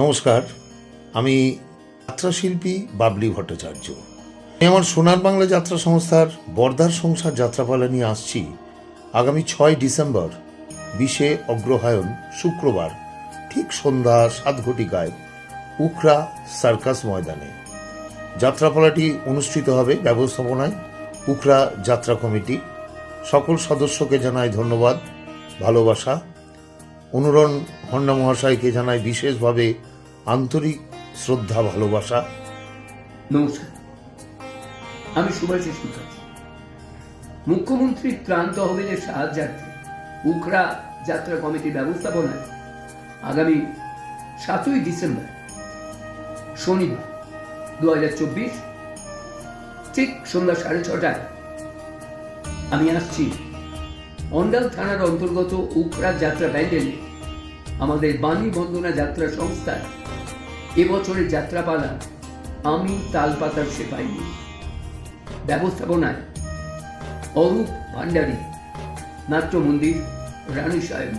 নমস্কার, আমি যাত্রাশিল্পী বাবলি ভট্টাচার্য। আমি আমার সোনার বাংলা যাত্রা সংস্থার বর্দার সংসার যাত্রাপালা নিয়ে আসছি আগামী 6 ডিসেম্বর 20শে অগ্রহায়ণ শুক্রবার ঠিক সন্ধ্যা 7 ঘটিকায় উখরা সার্কাস ময়দানে। যাত্রাপালাটি অনুষ্ঠিত হবে ব্যবস্থাপনায় উখরা যাত্রা কমিটি। সকল সদস্যকে জানাই ধন্যবাদ, ভালোবাসা। অনুরণ হন্ডা মহাশয়কে জানাই বিশেষভাবে আন্তরিক শ্রদ্ধা, ভালোবাসা। নমস্কার, আমি সুভাষিস মুখার্জি, মুখ্যমন্ত্রীর ত্রাণ তহবিলের সাহায্যার্থে উখরা যাত্রা কমিটির ব্যবস্থাপনায় আগামী 7ই ডিসেম্বর শনিবার 2024 ঠিক সন্ধ্যা 6:30টায় আমি আসছি অন্ডাল থানার অন্তর্গত উখরা যাত্রা প্যান্ডেলে। আমাদের বাণী বন্দনা যাত্রা সংস্থার এবছরের যাত্রাপালা আমি তালপাতার সেপাই, ব্যবস্থাপনায় অরূপ ভান্ডারী, নাট্য মন্দির, রানী সাহেব।